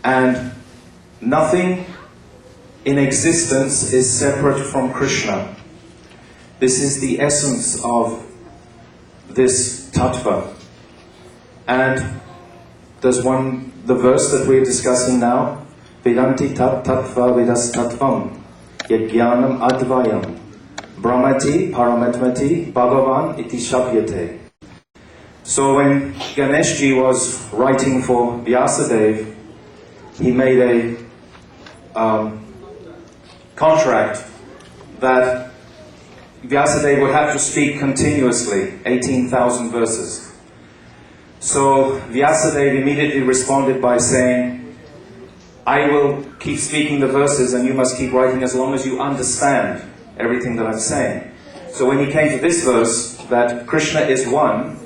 And nothing in existence is separate from Krishna. This is the essence of this tattva. And there's the verse that we're discussing now, Vedanti tat tattva vedas tattvam, yajnanam advayam, brahmati paramatmati bhagavan iti shabhyate. So when Ganeshji was writing for Vyasadeva, he made a contract that Vyasadeva would have to speak continuously, 18,000 verses. So Vyasadeva immediately responded by saying, I will keep speaking the verses and you must keep writing as long as you understand everything that I'm saying. So when he came to this verse, that Krishna is one,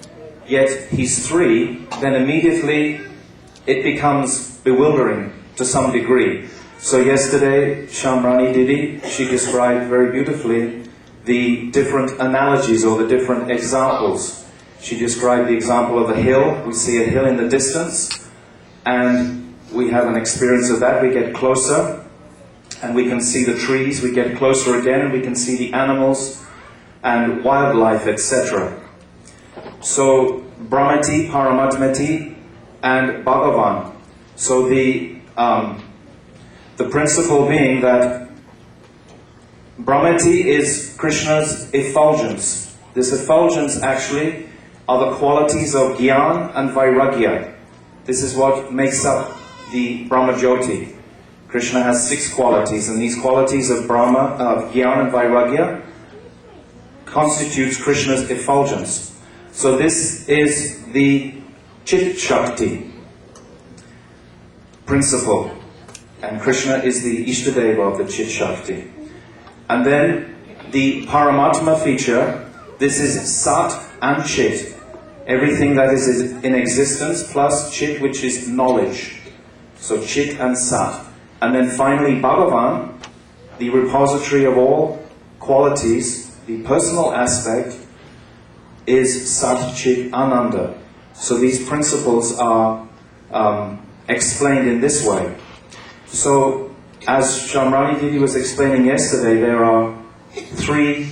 yet he's three, then immediately it becomes bewildering to some degree. So yesterday, Shamrani Didi, she described very beautifully the different analogies or the different examples. She described the example of a hill. We see a hill in the distance, and we have an experience of that. We get closer, and we can see the trees. We get closer again, and we can see the animals and wildlife, etc. So, Brahmati, Paramatmati, and Bhagavan. So the principle being that Brahmati is Krishna's effulgence. This effulgence actually are the qualities of Gyan and Vairagya. This is what makes up the Brahmajyoti. Krishna has 6 qualities, and these qualities of Gyan and Vairagya constitutes Krishna's effulgence. So this is the Chit Shakti principle, and Krishna is the Ishtadeva of the Chit Shakti. And then the Paramatma feature, this is Sat and Chit. Everything that is in existence plus Chit, which is knowledge. So Chit and Sat. And then finally Bhagavan, the repository of all qualities, the personal aspect, is Sat Chit Ananda. So these principles are explained in this way. So as Shamrani Didi was explaining yesterday, there are 3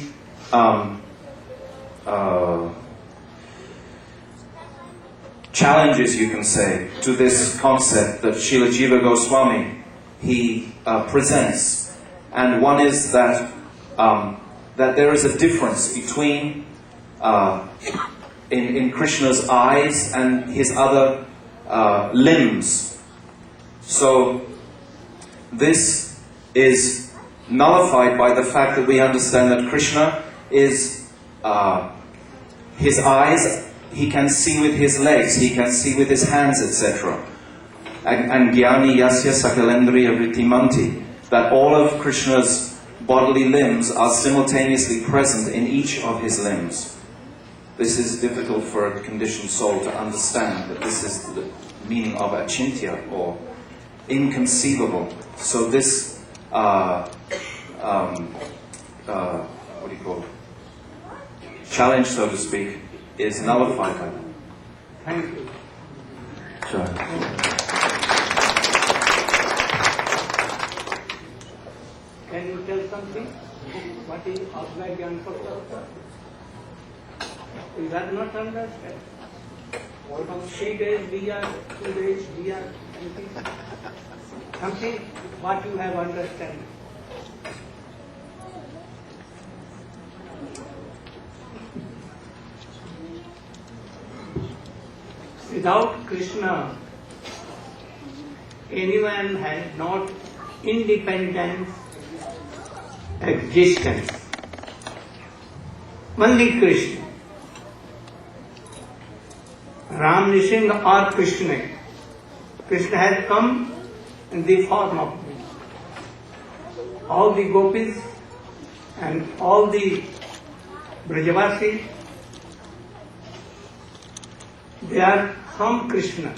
challenges, you can say, to this concept that Srila Jiva Goswami he presents. And one is that there is a difference between in Krishna's eyes and his other limbs. So this is nullified by the fact that we understand that Krishna is his eyes, he can see with his legs, he can see with his hands, etc. And Jnani Yasya Sakalendriya Vrittimanti, that all of Krishna's bodily limbs are simultaneously present in each of his limbs. This is difficult for a conditioned soul to understand, but this is the meaning of achintya, or inconceivable. So this, what do you call it? Challenge, so to speak, is nullified by that. Thank you. Sure. Can you tell something? What is Abhaya Jnana Patra? You have not understand. From 3 days we are, 2 days we are, something what you have understand. Without Krishna, anyone has not independent existence. Only Krishna. Ram Nishinga or Krishna. Krishna has come in the form of me. All the gopis and all the Brajavasi, they are from Krishna.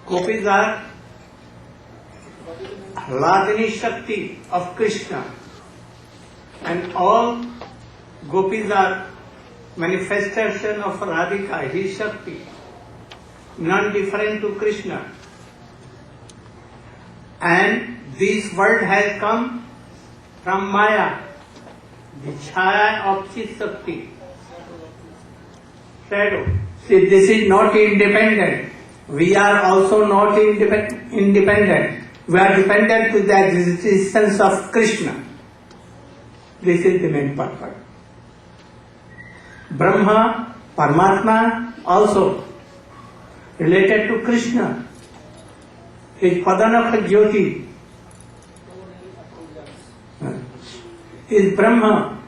Gopis are Hladini Shakti of Krishna, and all gopis are manifestation of Radhika, his Shakti, none different to Krishna. And this word has come from Maya, the chaya of Chit Shakti, shadow. See, this is not independent. We are also not independent. We are dependent to the existence of Krishna. This is the main purpose. Brahma, Paramatma also related to Krishna. His Padanaka Jyoti is Brahma.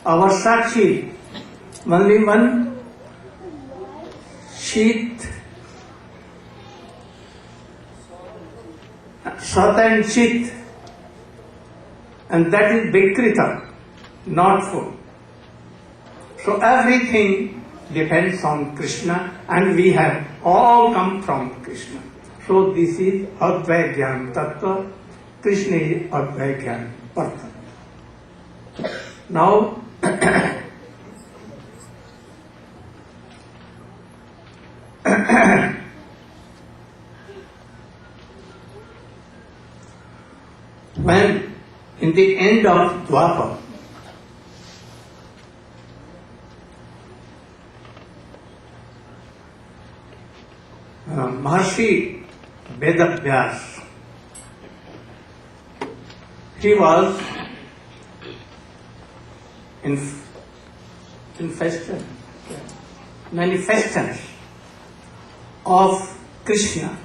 Our Sakshi, only one sheath, Sat and Chit, and that is Vikrita, not full. So everything depends on Krishna, and we have all come from Krishna. So this is Advai Jnana Tattva. Krishna is Advai Jnana Partha. Now, when in the end of Dwapar, Maharshi Vedavyas, he was manifestant of Krishna.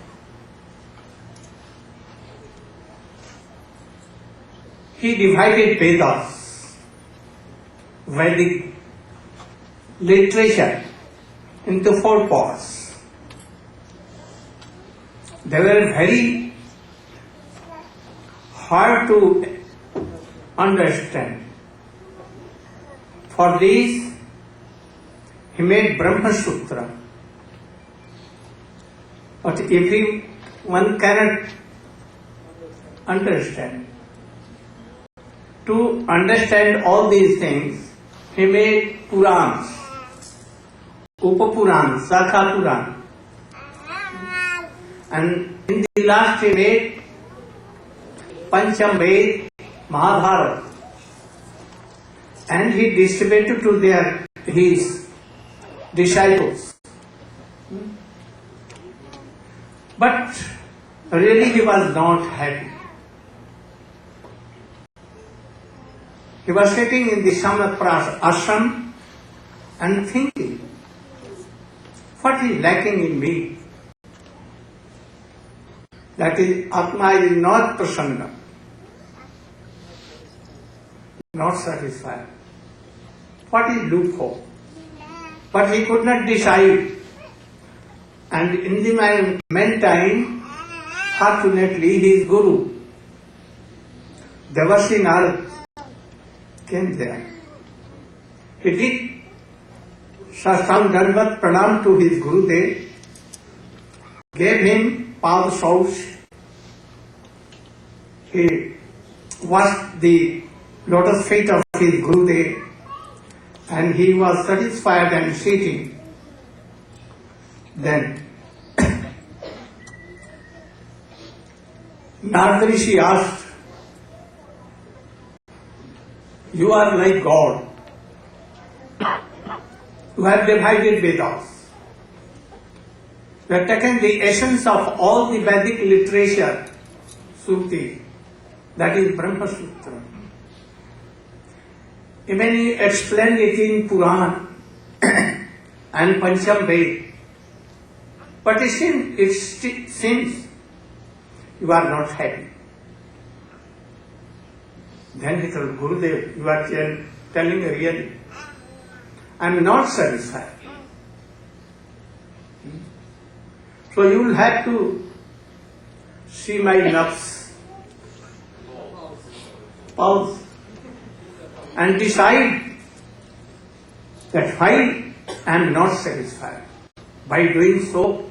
He divided Vedas, Vedic literature, into 4 parts. They were very hard to understand. For this, he made Brahma Sutra. But everyone cannot understand. To understand all these things, he made Purans, Upapuran, Sakha Puran. And in the last he made Pancham Ved, Mahabharata. And he distributed to his disciples. But really he was not happy. He was sitting in the Samatpras ashram and thinking, what is lacking in me? That is, Atma is not prasanna, not satisfied. What is loophole? But he could not decide. And in the meantime, fortunately, his guru, Devarshi Narad, came there. He did Sastang Dandavat Pranam to his Gurudev, gave him Pad Sauch. He washed the lotus feet of his Gurudev, and he was satisfied and sitting. Then Narad Rishi asked, you are like God. You have divided Vedas. You have taken the essence of all the Vedic literature, Sukti, that is Brahma Sutra. Even you explain it in Puran and Pancham Ved. But it seems you are not happy. Then he told Gurudev, you are telling really, I am not satisfied. So you will have to see my nafs, pulse, and decide that why I am not satisfied. By doing so,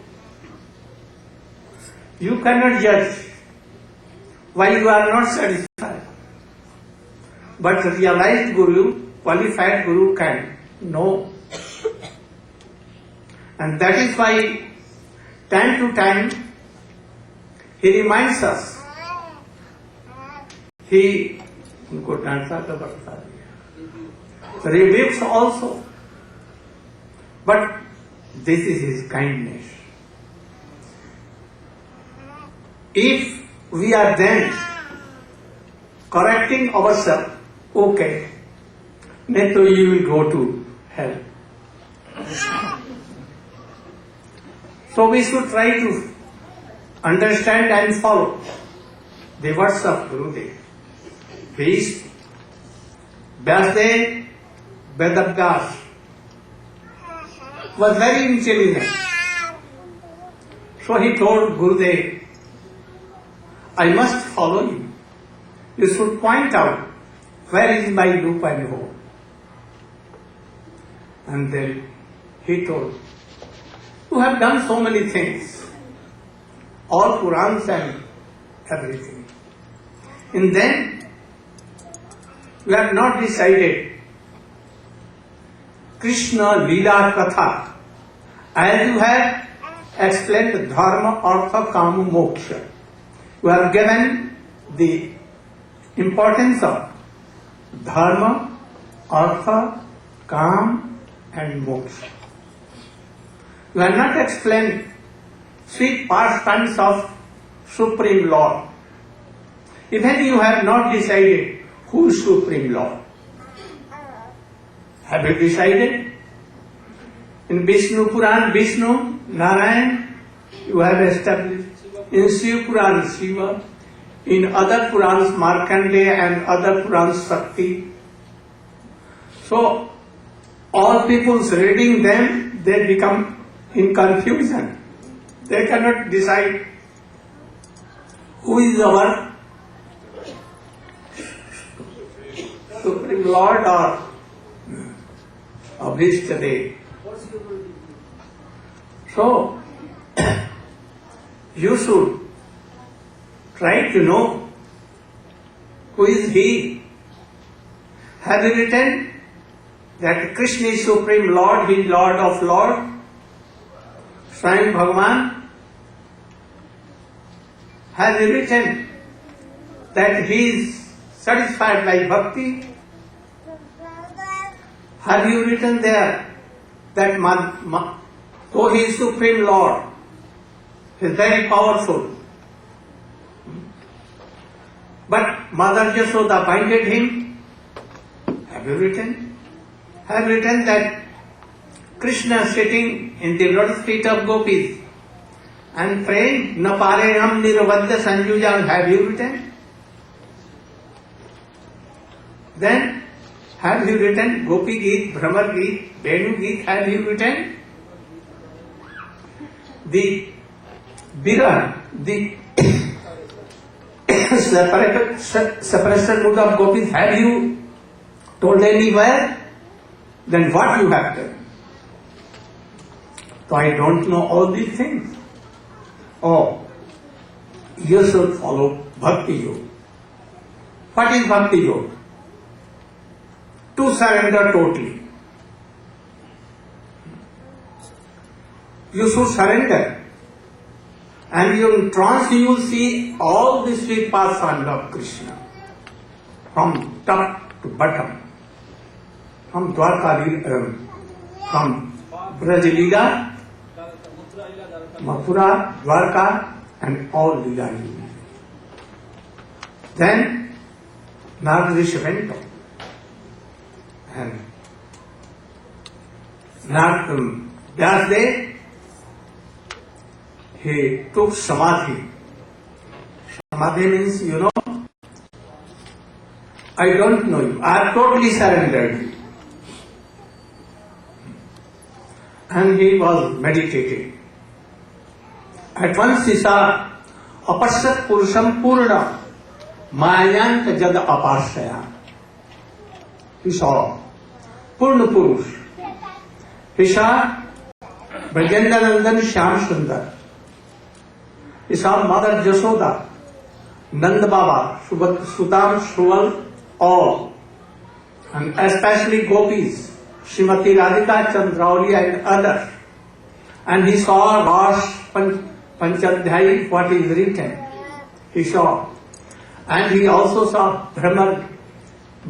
you cannot judge why you are not satisfied. But realized Guru, qualified Guru can know. And that is why time to time he reminds us. He उनको डांटा तो पड़ता है, rebukes also, but this is his kindness. If we are then correcting ourselves, okay, then you will go to hell. So we should try to understand and follow the words of Gurudev. Peace, Vyasdev, Vedabhyas was very intelligent. So he told Gurudev, I must follow you. You should point out where is my loop and hole. And then he told, you have done so many things, all Purans and everything. And then you have not decided Krishna Leela Katha, as you have explained Dharma, Artha, Kama, Moksha. You have given the importance of Dharma, Artha, Kama and Moksha. You have not explained sweet pastimes of Supreme Lord. Even you have not decided who is Supreme Lord. Have you decided? In Vishnu Puran, Vishnu, Narayana, you have established. In Shiva Puran, Shiva. In other Purans, Markandeya and other Purans, Shakti. So, all peoples reading them, they become in confusion. They cannot decide who is our Supreme Lord or Abhishtadev. So, you should try to know who is he. Have you written that Krishna is Supreme Lord, he is Lord of Lord, Swayam Bhagavan? Have you written that he is satisfied by bhakti? Have you written there that though he is Supreme Lord, he is very powerful, but Mother Yashoda binded him? Have you written? Have written that Krishna sitting in the lotus feet of gopis and praying, Napareyam nirvadya sanjujam, have you written? Then, have you written Gopi Geet, Brahmar Geet, Venu Geet, have you written? The Vira, the separation mood of gopis, have you told anywhere? Then what you have done? So I don't know all these things. Oh, you should follow Bhakti Yoga. What is Bhakti Yoga? To surrender totally. You should surrender. And in trance you will see all the sweet pastimes of Krishna. From top to bottom. From Dwarka, from Braj Leela, Mathura, Dwarka, and all Leela. Then Narad Rishi went on. And Vyasdev, he took Samadhi. Samadhi means, I don't know you. I have totally surrendered you. And he was meditating. At once he saw Apasat Purusham Purna Mayant Jad Apashaya. He saw Purna Purush. He saw Brajendra Nandan Shyam Sundar. He saw Mother Yashoda, Nanda Baba, Sudam, Suval, all. And especially gopis, Srimati Radhika, Chandrauli and others. And he saw Rash Panchadhyay, what is written. he saw. And he also saw Brahma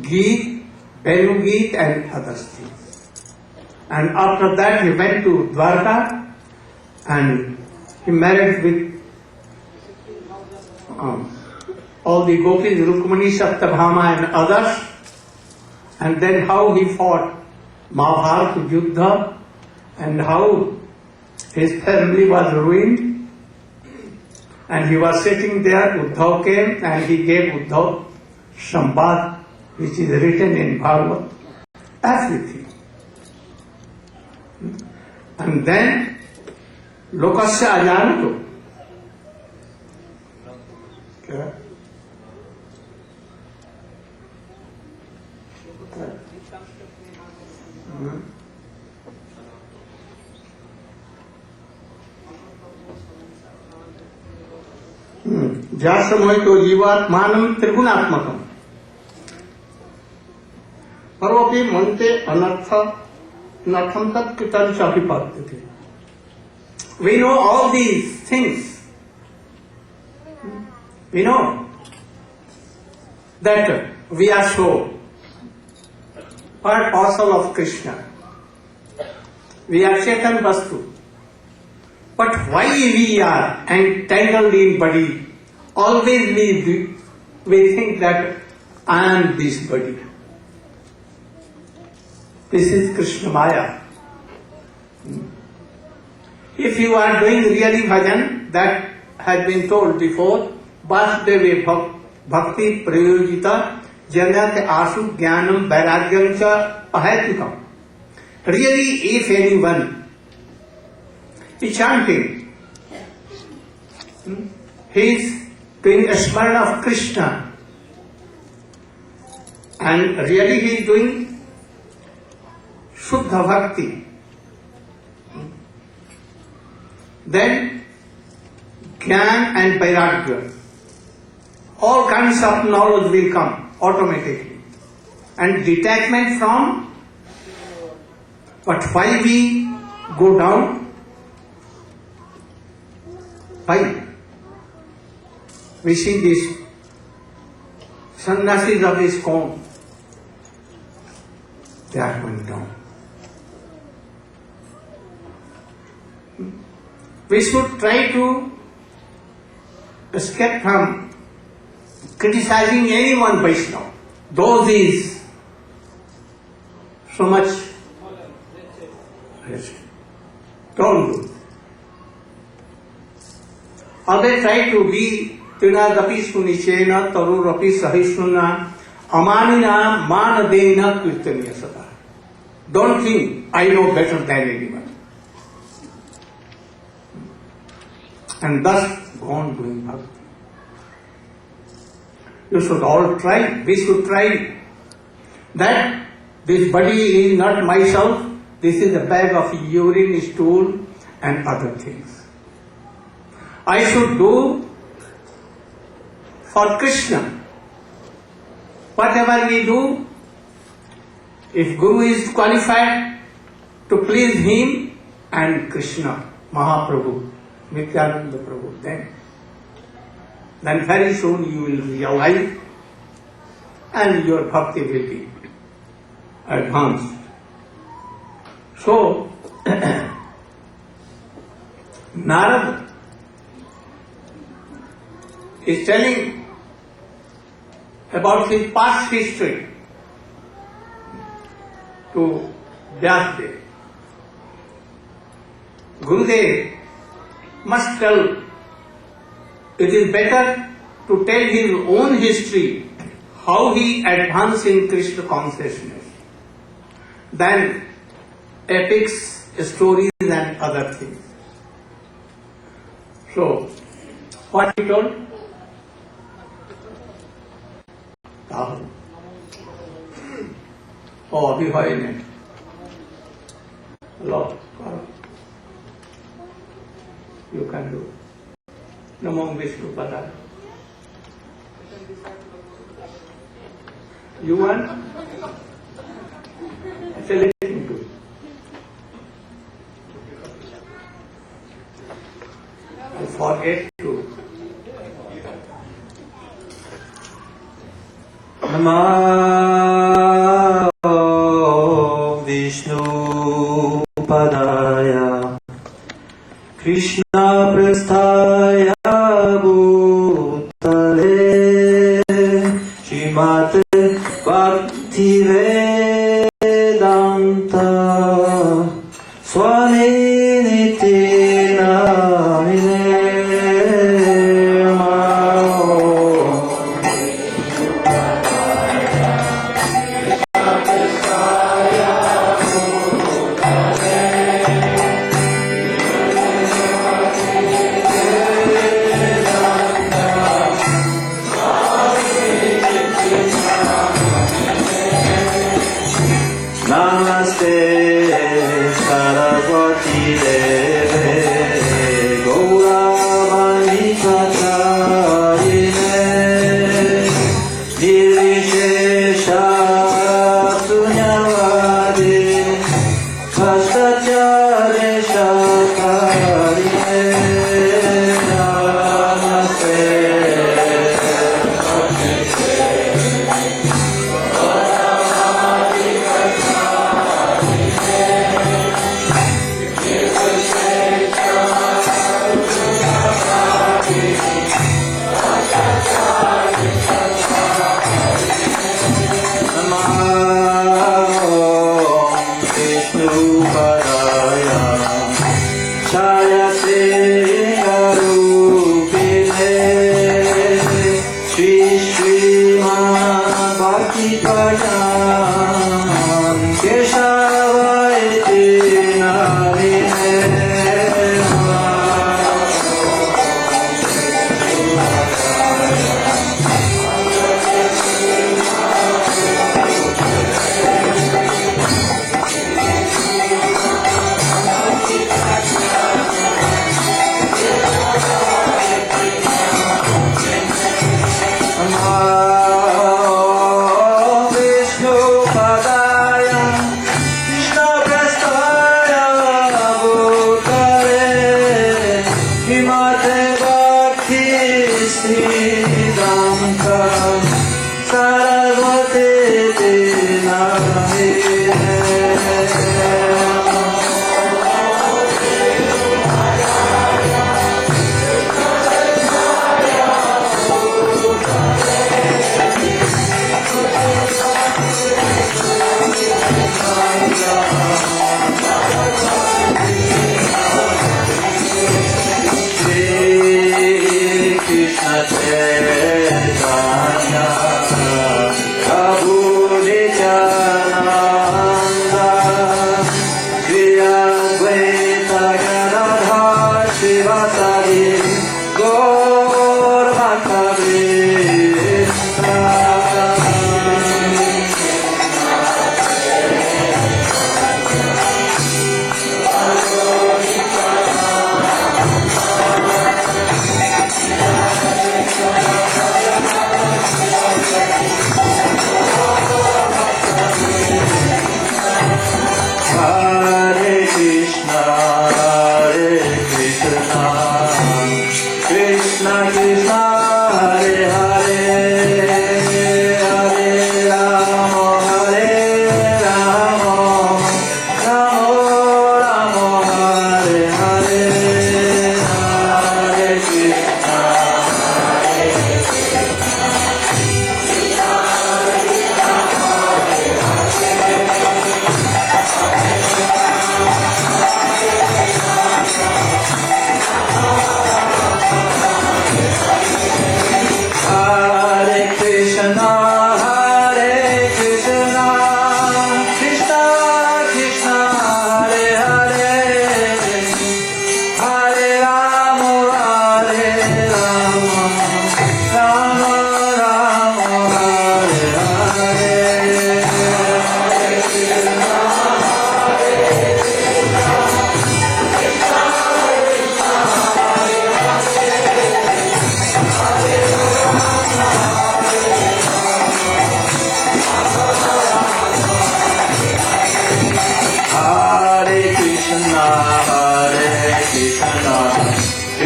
Geet, Venu Geet and other things. And after that he went to Dwarka and he married with all the gopis, Rukmani, Saptabhama and others. And then how he fought Mahabharata Yuddha and how his family was ruined. And he was sitting there, Uddhav came and he gave Uddhav Sambad, which is written in Bhagavad, everything. And then Lokasya Ajanato. Okay. जासमोहितो जीवात्मानं त्रिगुणात्मकम् पर्वपि मन्ते अनर्थं तत्कृतं च अभिपद्यते. We know all these things. We know that we are so part parcel of Krishna. We are Chetan Vastu. But why we are entangled in body? Always we think that I am this body. This is Krishna Maya. If you are doing really bhajan, that has been told before, Vasudeva bhakti prayojita janat asu jnanam vairagyam cha ahetukam. Really, if anyone is chanting, he is doing a smarana of Krishna, and really he is doing Shuddha Bhakti, then Jnana and Vairagya, all kinds of knowledge will come automatically, and detachment from. But why we go down? Why? We see these sannyasis of ISKCON, they are going down. We should try to escape from criticizing any one Vaishnava. Those is so much. Don't do. Others try to be Trinadapi Sunichena Tarurapi Sahisnuna Amanina Manadena Kirtaniya Sada. Don't think I know better than anyone. And thus go on doing bhakti. You should all try, we should try that this body is not myself, this is a bag of urine, stool and other things. I should do for Krishna. Whatever we do, if Guru is qualified to please him and Krishna, Mahaprabhu, Nityananda Prabhu, then very soon you will realize and your bhakti will be advanced. So, Narada is telling about his past history to Vyasadeva. Gurudev must tell, it is better to tell his own history, how he advanced in Krishna consciousness, than epics, stories and other things. So, what he told? Rahul. Oh, abhi hoy nahi. Lord, you can do. Namo Vishnu Pada. You want? Say listen to. I forget to Namo Vishnu Padaya Krishna Prasthaya Bhutale Srimate Bhakti Vedanta Swami Niti Namine Namaste Saraswati Deve Gauravani Kacharine Nirvishesha Sunyavadi Kastachyare Shakarine Namaste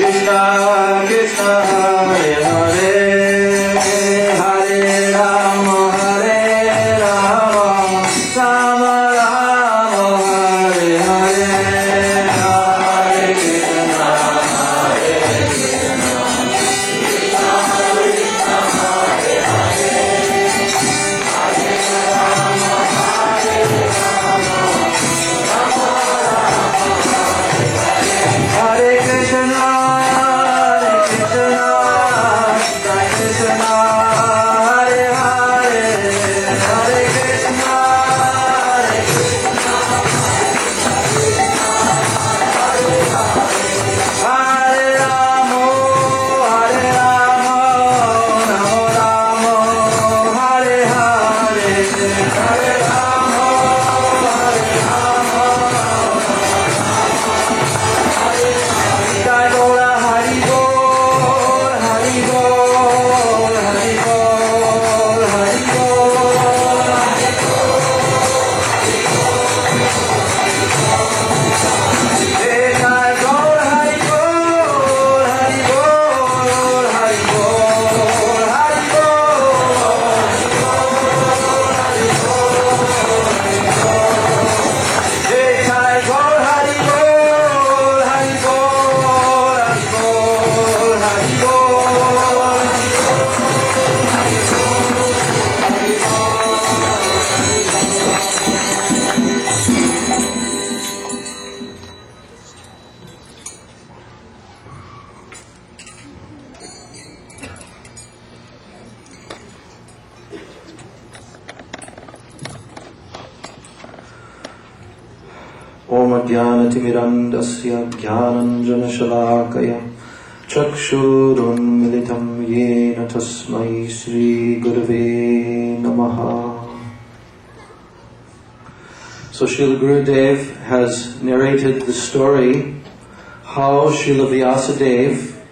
Krishna Krishna Hare Hare Hare Rama Om Ajnanatimirandasya Jnananjanashalakaya Chakshurunmilitam Yena Tasmai Shri Gurave Namaha. So Srila Gurudev has narrated the story how Srila Vyasadeva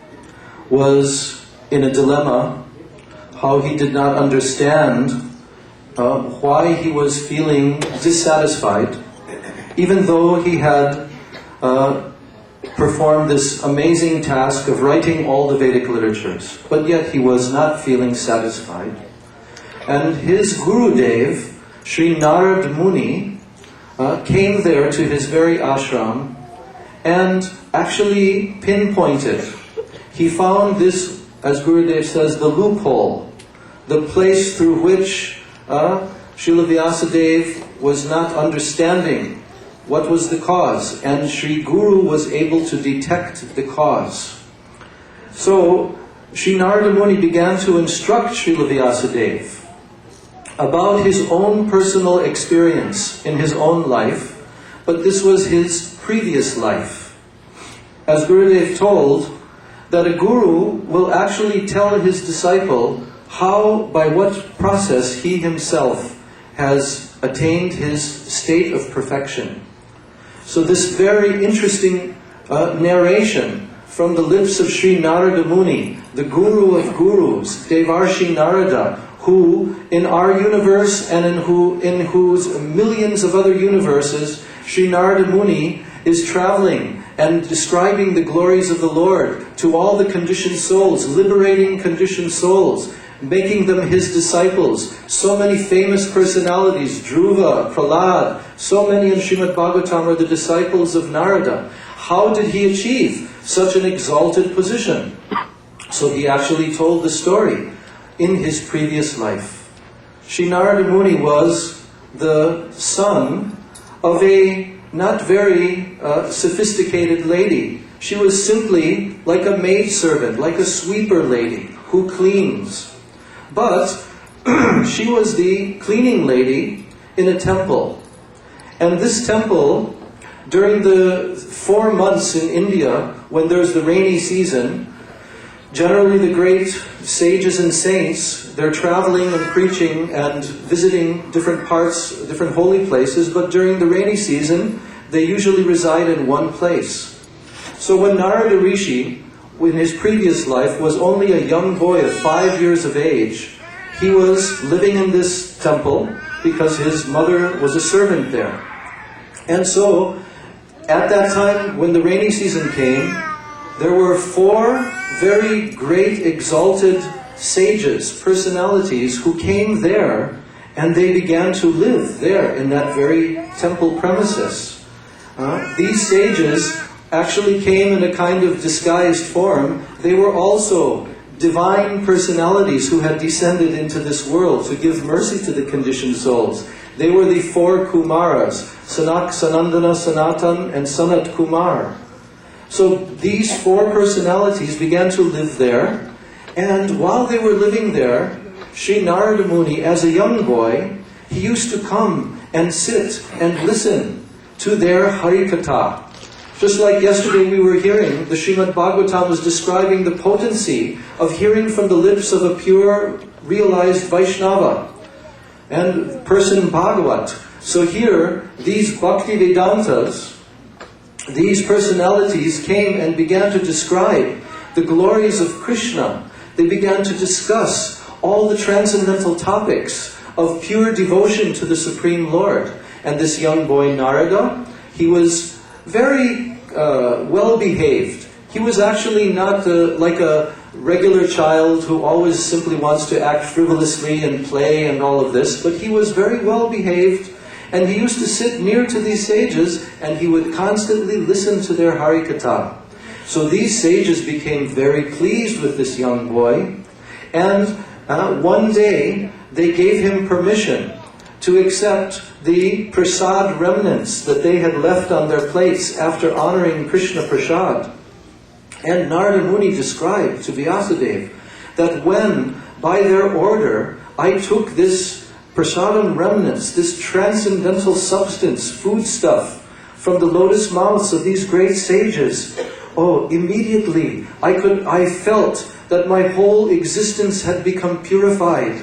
was in a dilemma, how he did not understand why he was feeling dissatisfied, even though he had performed this amazing task of writing all the Vedic literatures, but yet he was not feeling satisfied. And his Gurudev, Sri Narad Muni, came there to his very ashram and actually pinpointed. He found this, as Gurudev says, the loophole, the place through which Srila Vyasadeva was not understanding what was the cause, and Sri Guru was able to detect the cause. So Sri Narada Muni began to instruct Srila Vyasadeva about his own personal experience in his own life, but this was his previous life. As Gurudev told, that a guru will actually tell his disciple how, by what process he himself has attained his state of perfection. So this very interesting narration from the lips of Sri Narada Muni, the guru of gurus, Devarshi Narada, who in our universe and in whose millions of other universes, Sri Narada Muni is traveling and describing the glories of the Lord to all the conditioned souls, liberating conditioned souls, making them his disciples. So many famous personalities, Dhruva, Prahlad, so many in Srimad Bhagavatam are the disciples of Narada. How did he achieve such an exalted position? So he actually told the story in his previous life. Sri Narada Muni was the son of a not very sophisticated lady. She was simply like a maidservant, like a sweeper lady who cleans. But she was the cleaning lady in a temple. And this temple, during the 4 months in India, when there's the rainy season, generally the great sages and saints, they're traveling and preaching and visiting different parts, different holy places, but during the rainy season, they usually reside in one place. So when Narada Rishi, in his previous life, was only a young boy of 5 years of age, he was living in this temple because his mother was a servant there. And so, at that time, when the rainy season came, there were 4 very great exalted sages, personalities, who came there and they began to live there in that very temple premises. These sages actually came in a kind of disguised form. They were also divine personalities who had descended into this world to give mercy to the conditioned souls. They were the 4 Kumaras, Sanak, Sanandana, Sanatan, and Sanat Kumar. So these 4 personalities began to live there, and while they were living there, Sri Narada Muni, as a young boy, he used to come and sit and listen to their Harikatha. Just like yesterday we were hearing, the Srimad Bhagavatam was describing the potency of hearing from the lips of a pure, realized Vaishnava and person Bhagavat. So here, these Bhakti Vedantas, these personalities came and began to describe the glories of Krishna. They began to discuss all the transcendental topics of pure devotion to the Supreme Lord. And this young boy, Narada, he was very well-behaved. He was actually not like a regular child who always simply wants to act frivolously and play and all of this, but he was very well-behaved, and he used to sit near to these sages, and he would constantly listen to their Harikatha. So these sages became very pleased with this young boy, and one day they gave him permission to accept the prasad remnants that they had left on their plates after honoring Krishna prasad. And Narada Muni described to Vyasadeva that when, by their order, I took this prasadam remnants, this transcendental substance, foodstuff, from the lotus mouths of these great sages, oh, immediately I felt that my whole existence had become purified,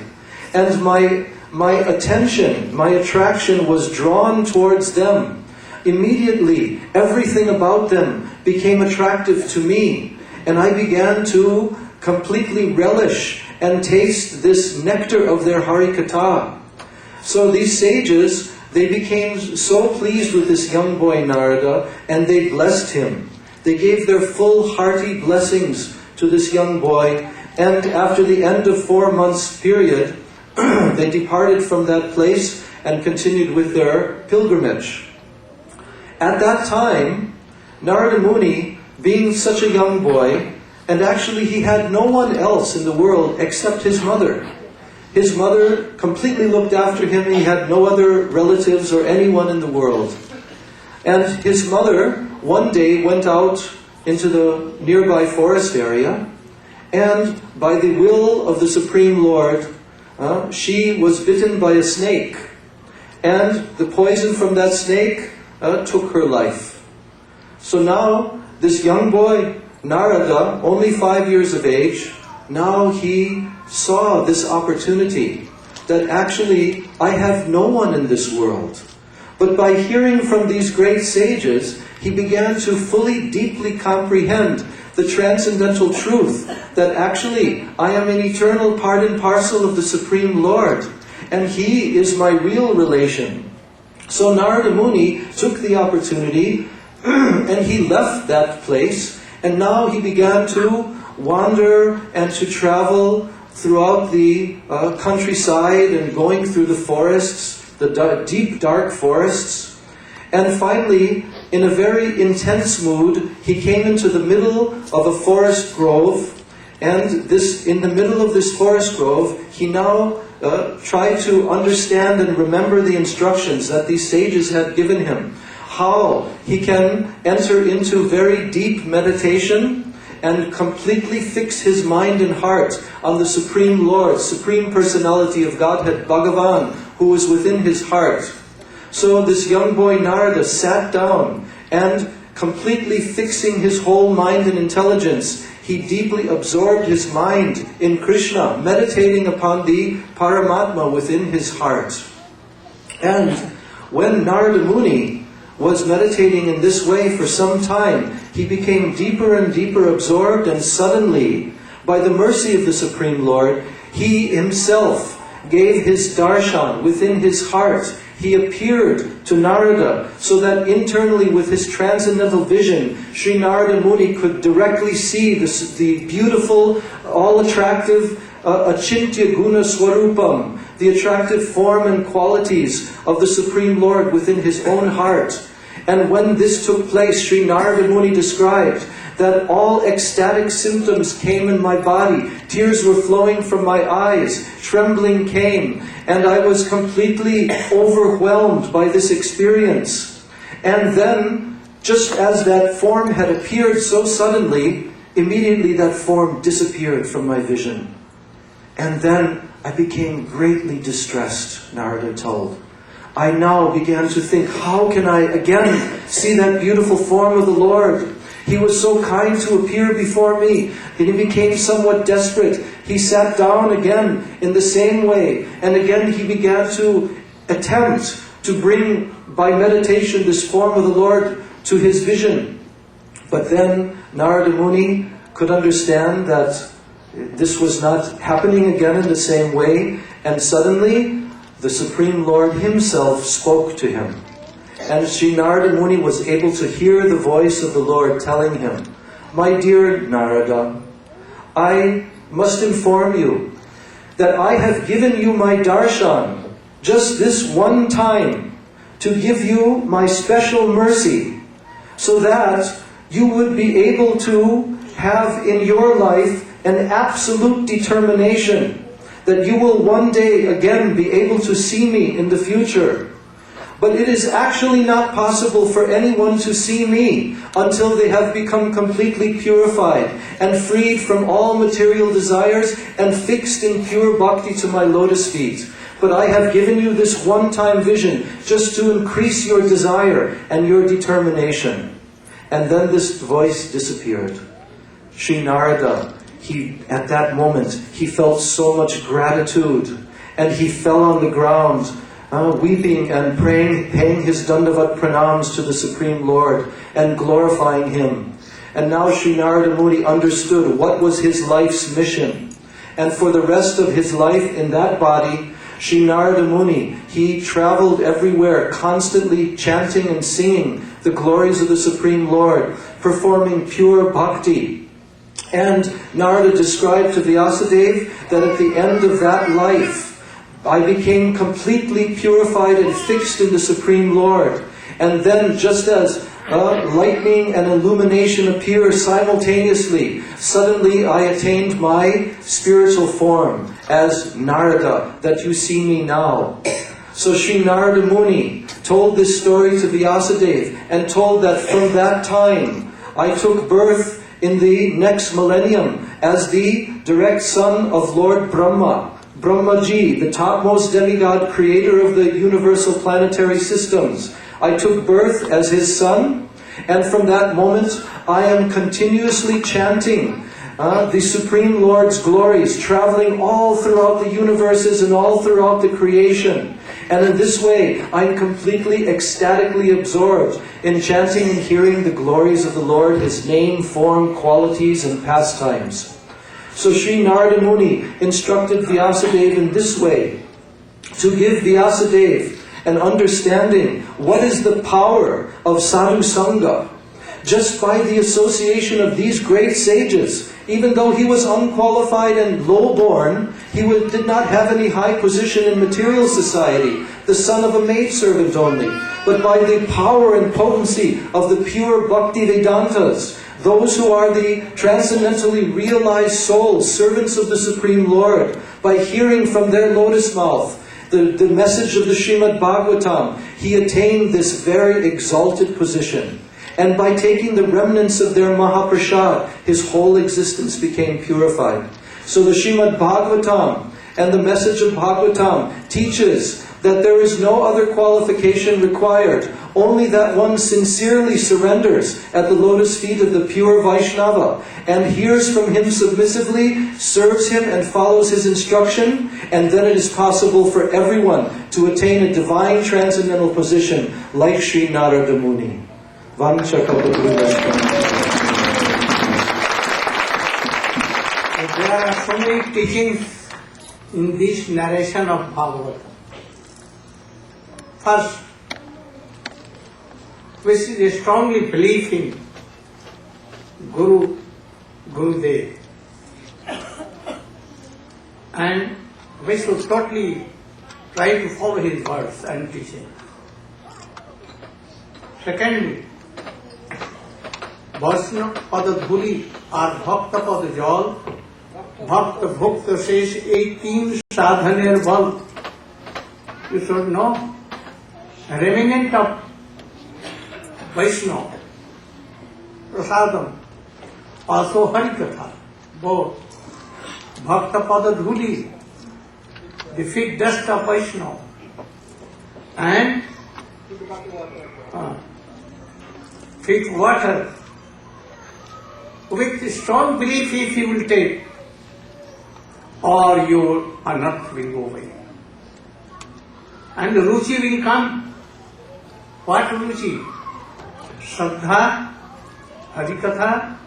and my attention, my attraction was drawn towards them. Immediately, everything about them became attractive to me, and I began to completely relish and taste this nectar of their Harikatha. So these sages, they became so pleased with this young boy Narada, and they blessed him. They gave their full hearty blessings to this young boy, and after the end of 4 months' period, they departed from that place and continued with their pilgrimage. At that time, Narada Muni, being such a young boy, and actually he had no one else in the world except his mother. His mother completely looked after him. He had no other relatives or anyone in the world. And his mother one day went out into the nearby forest area, and by the will of the Supreme Lord, she was bitten by a snake, and the poison from that snake took her life. So now this young boy, Narada, only 5 years of age, now he saw this opportunity that actually I have no one in this world. But by hearing from these great sages, he began to fully, deeply comprehend the transcendental truth that actually I am an eternal part and parcel of the Supreme Lord, and He is my real relation. So Narada Muni took the opportunity and he left that place, and now he began to wander and to travel throughout the countryside and going through the forests, the deep, dark forests. And finally, in a very intense mood, he came into the middle of a forest grove, and in the middle of this forest grove, he now tried to understand and remember the instructions that these sages had given him, how he can enter into very deep meditation and completely fix his mind and heart on the Supreme Lord, Supreme Personality of Godhead, Bhagavan, who is within his heart. So this young boy Narada sat down, and completely fixing his whole mind and intelligence, he deeply absorbed his mind in Krishna, meditating upon the Paramatma within his heart. And when Narada Muni was meditating in this way for some time, he became deeper and deeper absorbed, and suddenly, by the mercy of the Supreme Lord, he himself gave his darshan within his heart. He appeared to Narada, so that internally with his transcendental vision, Sri Narada Muni could directly see the beautiful, all-attractive Achintya Guna Swarupam, the attractive form and qualities of the Supreme Lord within his own heart. And when this took place, Sri Narada Muni described that all ecstatic symptoms came in my body. Tears were flowing from my eyes. Trembling came. And I was completely overwhelmed by this experience. And then, just as that form had appeared so suddenly, immediately that form disappeared from my vision. And then I became greatly distressed, Narada told. I now began to think, how can I again see that beautiful form of the Lord? He was so kind to appear before me, and he became somewhat desperate. He sat down again in the same way, and again he began to attempt to bring, by meditation, this form of the Lord to his vision. But then Narada Muni could understand that this was not happening again in the same way, and suddenly the Supreme Lord himself spoke to him. And Sri Narada Muni was able to hear the voice of the Lord telling him, "My dear Narada, I must inform you that I have given you my darshan just this one time to give you my special mercy, so that you would be able to have in your life an absolute determination that you will one day again be able to see me in the future. But it is actually not possible for anyone to see me until they have become completely purified and freed from all material desires and fixed in pure bhakti to my lotus feet. but I have given you this one-time vision just to increase your desire and your determination. And then this voice disappeared. Sri Narada, at that moment, he felt so much gratitude, and he fell on the ground, weeping and praying, paying his Dandavat pranams to the Supreme Lord and glorifying Him. And now Sri Narada Muni understood what was his life's mission. And for the rest of his life in that body, Sri Narada Muni, he traveled everywhere, constantly chanting and singing the glories of the Supreme Lord, performing pure bhakti. And Narada described to Vyasadeva that at the end of that life, I became completely purified and fixed in the Supreme Lord. And then just as lightning and illumination appear simultaneously, suddenly I attained my spiritual form as Narada, that you see me now. So Sri Narada Muni told this story to Vyasadeva and told that from that time I took birth in the next millennium as the direct son of Lord Brahma, Brahmaji, the topmost demigod creator of the universal planetary systems. I took birth as his son, and from that moment I am continuously chanting the Supreme Lord's glories, traveling all throughout the universes and all throughout the creation. And in this way, I'm completely ecstatically absorbed in chanting and hearing the glories of the Lord, His name, form, qualities, and pastimes. So Sri Narada Muni instructed Vyasadeva in this way, to give Vyasadeva an understanding what is the power of sadhu sangha. Just by the association of these great sages, even though he was unqualified and low-born, he did not have any high position in material society, the son of a maidservant only. But by the power and potency of the pure Bhakti Vedantas, those who are the transcendentally realized souls, servants of the Supreme Lord, by hearing from their lotus mouth the message of the Srimad Bhagavatam, he attained this very exalted position. And by taking the remnants of their Mahaprasad, his whole existence became purified. So the Srimad Bhagavatam and the message of Bhagavatam teaches that there is no other qualification required, only that one sincerely surrenders at the lotus feet of the pure Vaishnava and hears from him submissively, serves him and follows his instruction, and then it is possible for everyone to attain a divine transcendental position like Sri Narada Muni. Vancha Kalpatarubhyascha. There are so many teachings in this narration of Bhagavatam. First, which is a strongly belief in Gurudev, and we should totally try to follow his words and teachings. Secondly, Vaishnava Padadhuli or Bhakta Padajal, Bhakta Bhukta Shesh 18 Sadhaner Bal. You should know, remnant of Vaishnava, Prasadam, also Harikatha, both Bhakta Padadhuli, the feet dust of Vaishnava, and feet water, with strong belief if you will take, or your anarth will go away. And Ruchi will come. What Ruchi? Shraddha, Harikatha,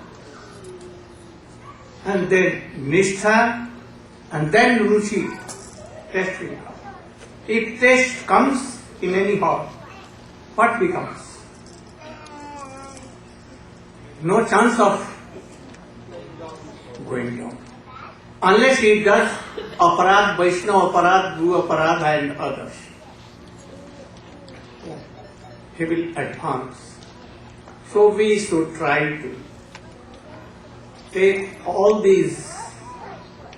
and then Nishtha, and then Ruchi. Taste will come. If taste comes in any heart, what becomes? No chance of going down. Unless he does aparad, Vaishnava aparad, Guru aparad and others. He will advance. So we should try to take all these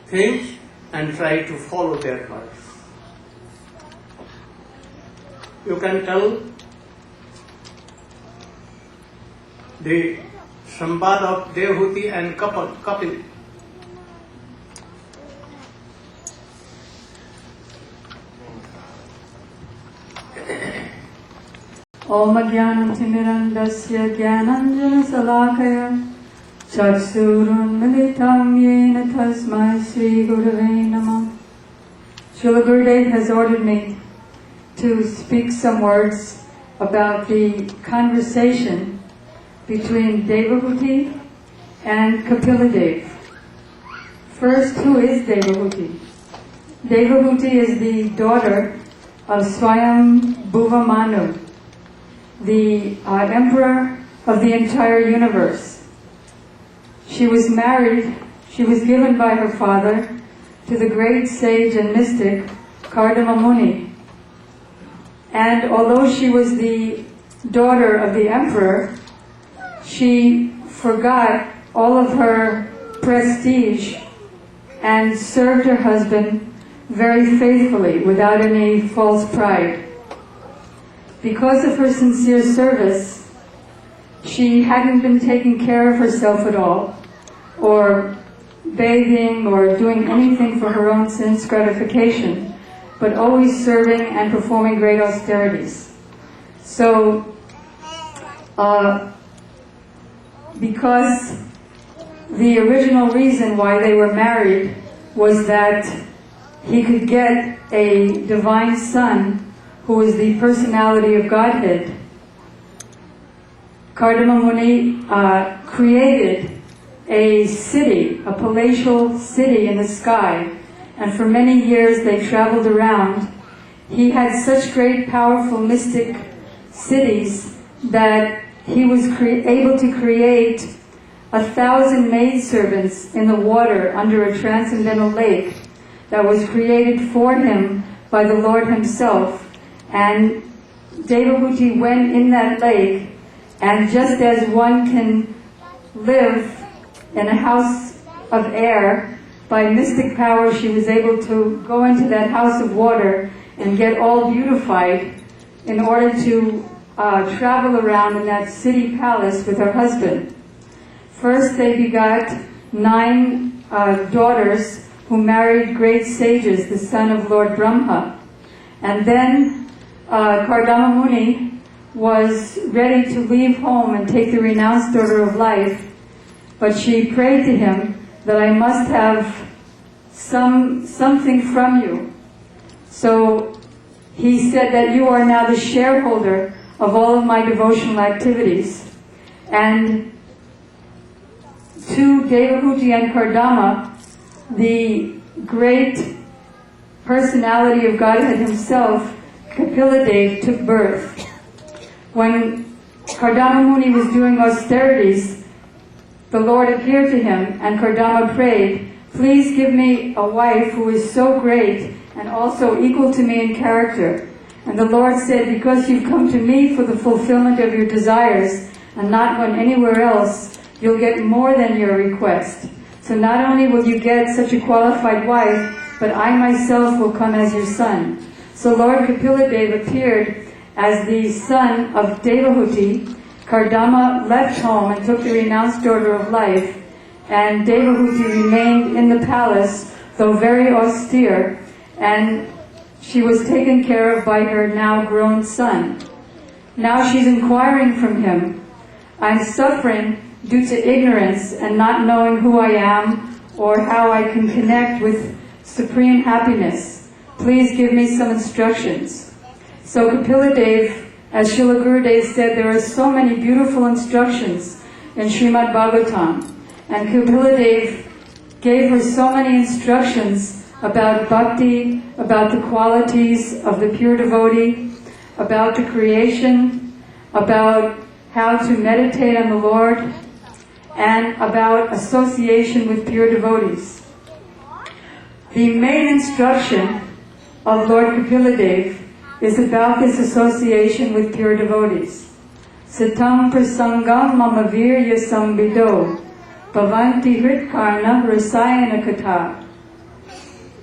things and try to follow their words. You can tell the Sambad of Devhuti and Kapil. Om Jnanam Timirandasya Jnananjana Salakaya Chaksurun Militam Yena Tasmai Sri Gurave Namah. Srila Gurudev has ordered me to speak some words about the conversation between Devahuti and Kapiladev. First, who is Devahuti? Devahuti is the daughter of Swayambhuva Manu, the emperor of the entire universe. She was married, she was given by her father to the great sage and mystic Kardama Muni. And although she was the daughter of the emperor, she forgot all of her prestige and served her husband very faithfully, without any false pride. Because of her sincere service, she hadn't been taking care of herself at all, or bathing or doing anything for her own sense gratification, but always serving and performing great austerities. So, because the original reason why they were married was that he could get a divine son who was the personality of Godhead, Kardama Muni created a city, a palatial city in the sky, and for many years they traveled around. He had such great, powerful, mystic cities that he was able to create 1,000 maidservants in the water under a transcendental lake that was created for him by the Lord himself. And Devahuti went in that lake, and just as one can live in a house of air, by mystic power she was able to go into that house of water and get all beautified in order to travel around in that city palace with her husband. First they begot 9 daughters who married great sages, the son of Lord Brahma. And then Kardama Muni was ready to leave home and take the renounced order of life, but she prayed to him that I must have something from you. So he said that you are now the shareholder of all of my devotional activities. And to Devahuti and Kardama, the great personality of Godhead himself, Kapiladev, took birth. When Kardama Muni was doing austerities, the Lord appeared to him, and Kardama prayed, "Please give me a wife who is so great and also equal to me in character." And the Lord said, "Because you've come to me for the fulfillment of your desires and not gone anywhere else, you'll get more than your request. So not only will you get such a qualified wife, but I myself will come as your son." So Lord Kapiladev appeared as the son of Devahuti. Kardama left home and took the renounced order of life, and Devahuti remained in the palace, though very austere, and she was taken care of by her now grown son. Now she's inquiring from him, "I'm suffering due to ignorance and not knowing who I am or how I can connect with supreme happiness. Please give me some instructions." So Kapiladev, as Srila Gurudev said, there are so many beautiful instructions in Srimad Bhagavatam. And Kapiladev gave her so many instructions about bhakti, about the qualities of the pure devotee, about the creation, about how to meditate on the Lord, and about association with pure devotees. The main instruction of Lord Kapiladev is about this association with pure devotees. Satam prasangam mama virya sambido bhavanti hritkarna rasayana katha.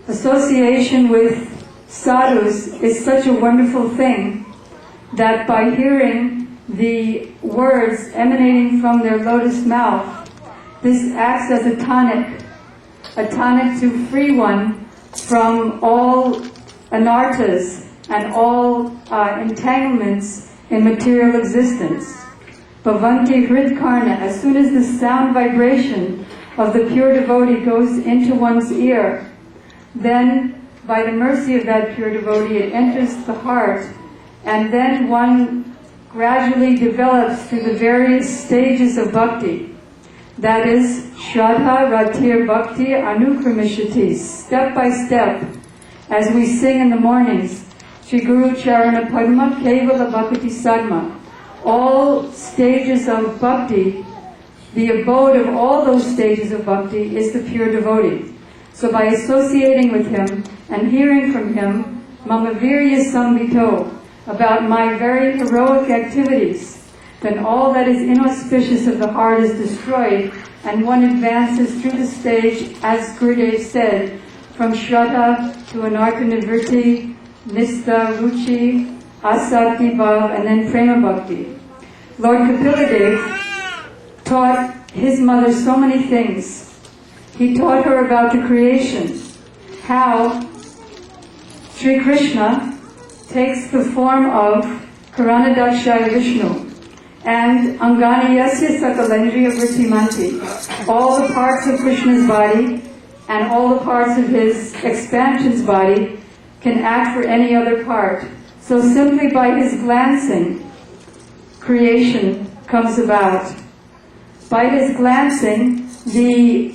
Association with sadhus is such a wonderful thing that by hearing the words emanating from their lotus mouth, this acts as a tonic to free one from all anarthas and all entanglements in material existence. Bhavanti hridkarna, as soon as the sound vibration of the pure devotee goes into one's ear, then by the mercy of that pure devotee it enters the heart, and then one gradually develops through the various stages of bhakti. That is, Shraddha Ratir Bhakti Anukramishati, step by step, as we sing in the mornings, Shri Guru Charana Padma Kevala Bhakti Sadma. All stages of bhakti, the abode of all those stages of bhakti is the pure devotee. So by associating with him and hearing from him, Mama Virya Sambhito, about my very heroic activities, then all that is inauspicious of the heart is destroyed, and one advances through the stage, as Gurudev said, from Shraddha to Anartha Nivritti, Nistha, Ruchi, Asakti Bhav, and then Prema Bhakti. Lord Kapiladev taught his mother so many things. He taught her about the creation, how Sri Krishna takes the form of Karanadakshaya Vishnu and Anganiyasya Sakalendriya Vrittimanti, all the parts of Krishna's body and all the parts of his expansion's body can act for any other part. So simply by his glancing, creation comes about. By his glancing, the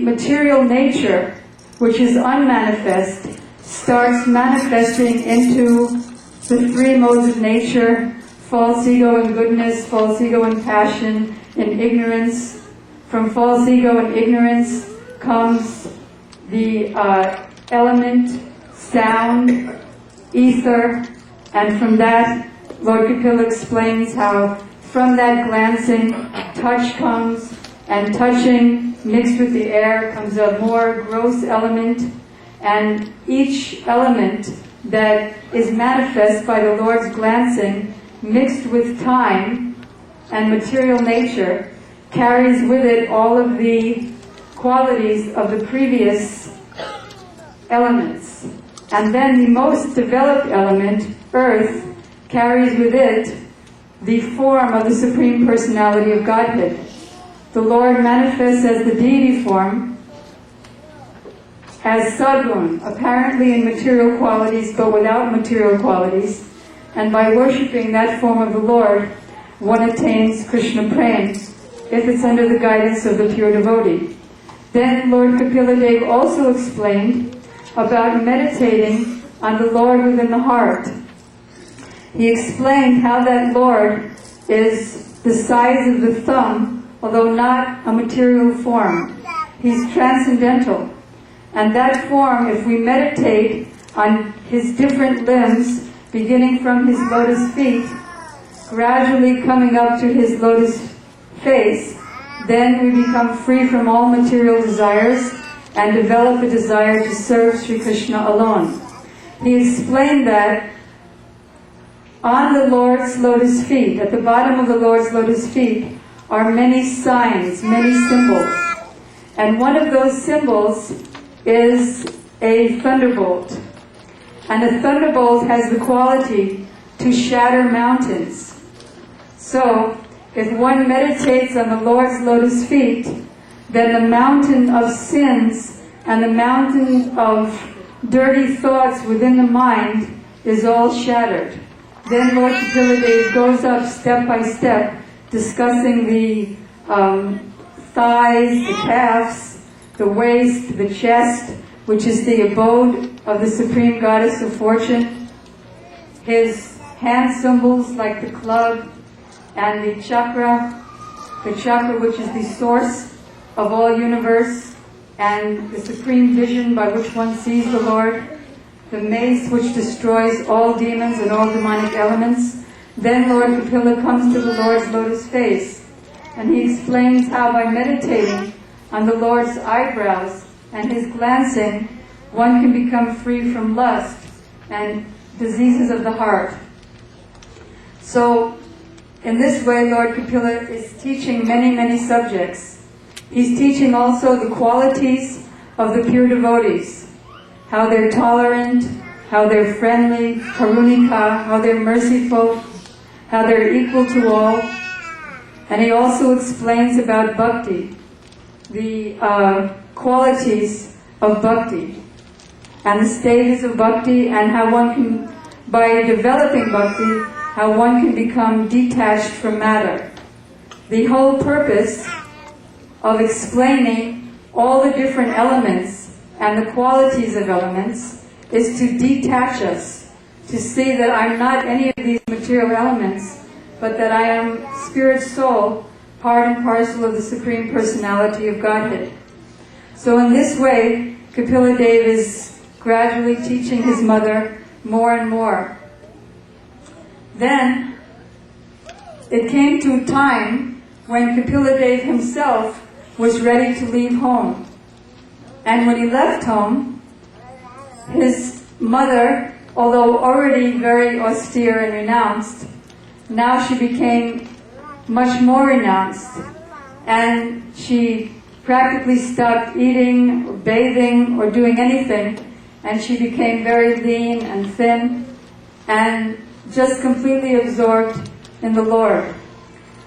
material nature, which is unmanifest, starts manifesting into the three modes of nature: false ego and goodness, false ego and passion, and ignorance. From false ego and ignorance comes the element, sound, ether, and from that, Lord Kapila explains how from that glancing, touch comes, and touching mixed with the air comes a more gross element, and each element that is manifest by the Lord's glancing, mixed with time and material nature, carries with it all of the qualities of the previous elements. And then the most developed element, earth, carries with it the form of the Supreme Personality of Godhead. The Lord manifests as the deity form, as Sadgun, apparently in material qualities but without material qualities, and by worshipping that form of the Lord, one attains Krishna Prem, if it's under the guidance of the pure devotee. Then Lord Kapiladev also explained about meditating on the Lord within the heart. He explained how that Lord is the size of the thumb, although not a material form. He's transcendental. And that form, if we meditate on his different limbs, beginning from his lotus feet, gradually coming up to his lotus face, then we become free from all material desires and develop a desire to serve Sri Krishna alone. He explained that on the Lord's lotus feet, at the bottom of the Lord's lotus feet, are many signs, many symbols. And one of those symbols is a thunderbolt. And a thunderbolt has the quality to shatter mountains. So, if one meditates on the Lord's lotus feet, then the mountain of sins and the mountain of dirty thoughts within the mind is all shattered. Then Lord Kapiladev goes up step by step, discussing the thighs, the calves, the waist, the chest, which is the abode of the Supreme Goddess of Fortune, his hand symbols like the club, and the chakra which is the source of all universe, and the supreme vision by which one sees the Lord, the mace which destroys all demons and all demonic elements. Then Lord Kapila comes to the Lord's lotus face, and he explains how by meditating on the Lord's eyebrows and his glancing, one can become free from lust and diseases of the heart. So, in this way, Lord Kapila is teaching many, many subjects. He's teaching also the qualities of the pure devotees, how they're tolerant, how they're friendly, karunika, how they're merciful, how they're equal to all. And he also explains about bhakti, the qualities of bhakti, and the stages of bhakti, and how one can, by developing bhakti, how one can become detached from matter. The whole purpose of explaining all the different elements and the qualities of elements is to detach us, to see that I'm not any of these material elements, but that I am spirit soul, part and parcel of the Supreme Personality of Godhead. So in this way, Kapila Dev is gradually teaching his mother more and more. Then, it came to a time when Kapila Dev himself was ready to leave home. And when he left home, his mother, although already very austere and renounced, now she became much more renounced. And she practically stopped eating or bathing or doing anything, and she became very lean and thin and just completely absorbed in the Lord.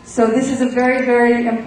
So this is a very, very important